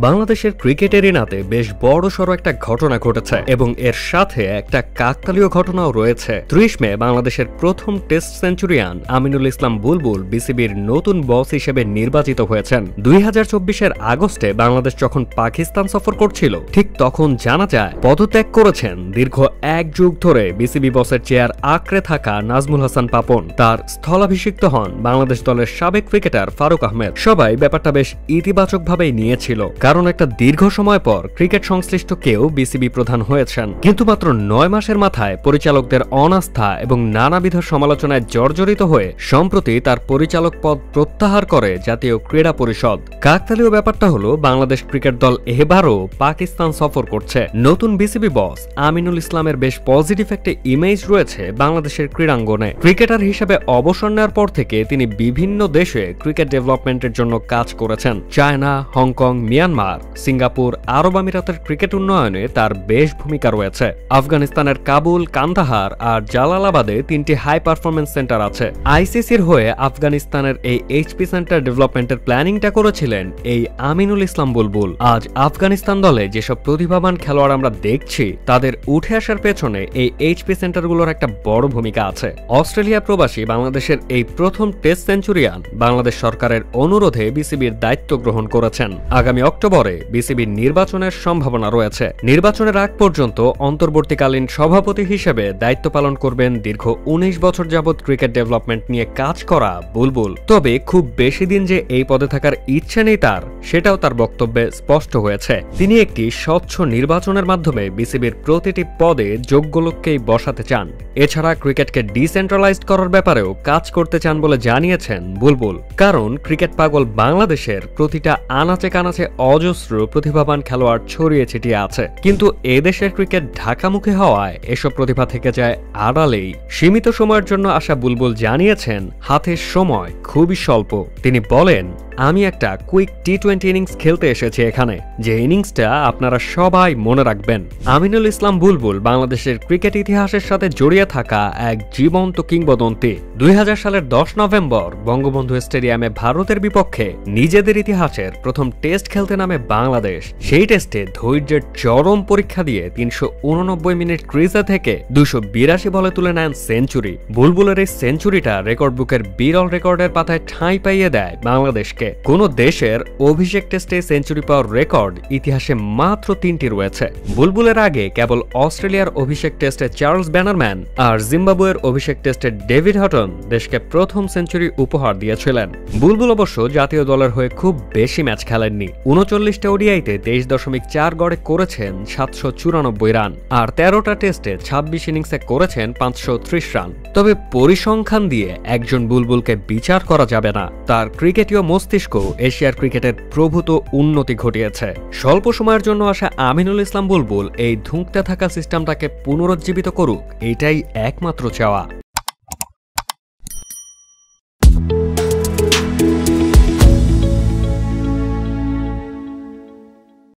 বাংলাদেশের ক্রিকেট এরিনাতে বেশ বড়সড় একটা ঘটনা ঘটেছে এবং এর সাথে একটা কাকতালীয় ঘটনাও রয়েছে। ৩০ মে বাংলাদেশের প্রথম টেস্ট সেঞ্চুরিয়ান আমিনুল ইসলাম বুলবুল বিসিবির নতুন বস হিসেবে নির্বাচিত হয়েছেন। ২০২৪-এর আগস্টে বাংলাদেশ যখন পাকিস্তান সফর করছিল, ঠিক তখন জানা যায় পদত্যাগ করেছেন দীর্ঘ এক যুগ ধরে বিসিবি বসের চেয়ার আঁকড়ে থাকা নাজমুল হাসান পাপন। তার স্থলাভিষিক্ত হন বাংলাদেশ দলের সাবেক ক্রিকেটার ফারুক আহমেদ। সবাই ব্যাপারটা বেশ ইতিবাচকভাবেই নিয়েছিল, কারণ একটা দীর্ঘ সময় পর ক্রিকেট সংশ্লিষ্ট কেউ বিসিবি প্রধান হয়েছেন। কিন্তু মাত্র ৯ মাসের মাথায় পরিচালকদের অনাস্থা এবং নানাবিধ সমালোচনায় জর্জরিত হয়ে সম্প্রতি তার পরিচালক পদ প্রত্যাহার করে জাতীয় ক্রীড়া পরিষদ। কাকতালীয় ব্যাপারটা হলো বাংলাদেশ ক্রিকেট দল এবারও পাকিস্তান সফর করছে। নতুন বিসিবি বস আমিনুল ইসলামের বেশ পজিটিভ একটা ইমেজ রয়েছে বাংলাদেশের ক্রীড়াঙ্গনে। ক্রিকেটার হিসেবে অবসর নেওয়ার পর থেকে তিনি বিভিন্ন দেশে ক্রিকেট ডেভেলপমেন্টের জন্য কাজ করেছেন। চায়না, হংকং, মিয়ানমার, সিঙ্গাপুর, আরব আমিরাতের ক্রিকেট উন্নয়নে তার বেশ ভূমিকা রয়েছে। আফগানিস্তানের কাবুল, কান্দাহার আর জালালাবাদে ৩টি হাই পারফরমেন্স সেন্টার আছে। আইসিসির হয়ে আফগানিস্তানের এই এইচপি সেন্টার ডেভেলপমেন্টের প্ল্যানিংটা করেছিলেন এই আমিনুল ইসলাম বুলবুল। আজ আফগানিস্তান দলে যেসব প্রতিভাবান খেলোয়াড় আমরা দেখছি, তাদের উঠে আসার পেছনে এই এইচপি সেন্টারগুলোর একটা বড় ভূমিকা আছে। অস্ট্রেলিয়া প্রবাসী বাংলাদেশের এই প্রথম টেস্ট সেঞ্চুরিয়ান বাংলাদেশ সরকারের অনুরোধে বিসিবির দায়িত্ব গ্রহণ করেছেন। আগামী অক্টোবরে বিসিবির নির্বাচনের সম্ভাবনা রয়েছে। নির্বাচনের আগ পর্যন্ত অন্তর্বর্তীকালীন সভাপতি হিসেবে দায়িত্ব পালন করবেন দীর্ঘ ১৯ বছর যাবৎ ক্রিকেট ডেভেলপমেন্ট নিয়ে কাজ করা বুলবুল। তবে খুব বেশি দিন যে এই পদে থাকার ইচ্ছে নেই তার, সেটাও তার বক্তব্যে স্পষ্ট হয়েছে। তিনি একটি স্বচ্ছ নির্বাচনের মাধ্যমে বিসিবির প্রতিটি পদে যোগ্য লোককেই বসাতে চান। এছাড়া ক্রিকেটকে ডিসেন্ট্রালাইজড করার ব্যাপারেও কাজ করতে চান বলে জানিয়েছেন বুলবুল। কারণ ক্রিকেট পাগল বাংলাদেশের প্রতিটা আনাচে কানাচে অজস্র প্রতিভাবান খেলোয়াড় ছড়িয়ে ছিটিয়ে আছে, কিন্তু এদেশের ক্রিকেট ঢাকামুখী হওয়ায় এসব প্রতিভা থেকে যায় আড়ালেই। সীমিত সময়ের জন্য আসা বুলবুল জানিয়েছেন হাতের সময় খুবই স্বল্প। তিনি বলেন, আমি একটা কুইক টি-20 ইনিংস খেলতে এসেছি এখানে, যে ইনিংসটা আপনারা সবাই মনে রাখবেন। আমিনুল ইসলাম বুলবুল বাংলাদেশের ক্রিকেট ইতিহাসের সাথে জড়িয়ে থাকা এক জীবন্ত কিংবদন্তি। ২০০০ সালের ১০ নভেম্বর বঙ্গবন্ধু স্টেডিয়ামে ভারতের বিপক্ষে নিজেদের ইতিহাসের প্রথম টেস্ট খেলতে নামে বাংলাদেশ। সেই টেস্টে ধৈর্যের চরম পরীক্ষা দিয়ে ৩৮৯ মিনিট ক্রিজে থেকে ২৮২ বলে তুলে নেন সেঞ্চুরি। বুলবুলের এই সেঞ্চুরিটা রেকর্ড বুকের বিরল রেকর্ডের পাতায় ঠাঁই পাইয়ে দেয় বাংলাদেশকে। কোন দেশের অভিষেক টেস্টে সেঞ্চুরি পাওয়ার রেকর্ড ইতিহাসে মাত্র ৩টি রয়েছে। বুলবুলের আগে কেবল অস্ট্রেলিয়ার অভিষেক টেস্টে চার্লস ব্যানারম্যান আর জিম্বাবুয়ের অভিষেক টেস্টে ডেভিড হটন দেশকে প্রথম সেঞ্চুরি উপহার দিয়েছিলেন। বুলবুল অবশ্য জাতীয় দলের হয়ে খুব বেশি ম্যাচ খেলেননি। ৩৯টা ওডিআইতে ২৩.৪ গড়ে করেছেন ৭৯৪ রান, আর ১৩টা টেস্টে ২৬ ইনিংসে করেছেন ৫৩০ রান। তবে পরিসংখ্যান দিয়ে একজন বুলবুলকে বিচার করা যাবে না। তার ক্রিকেটীয় মস্তিষ্ক এশিয়ার ক্রিকেটের প্রভূত উন্নতি ঘটিয়েছে। স্বল্প সময়ের জন্য আসা আমিনুল ইসলাম বুলবুল এই ধুঁকতে থাকা সিস্টেমটাকে পুনরুজ্জীবিত করুক, এটাই একমাত্র চাওয়া।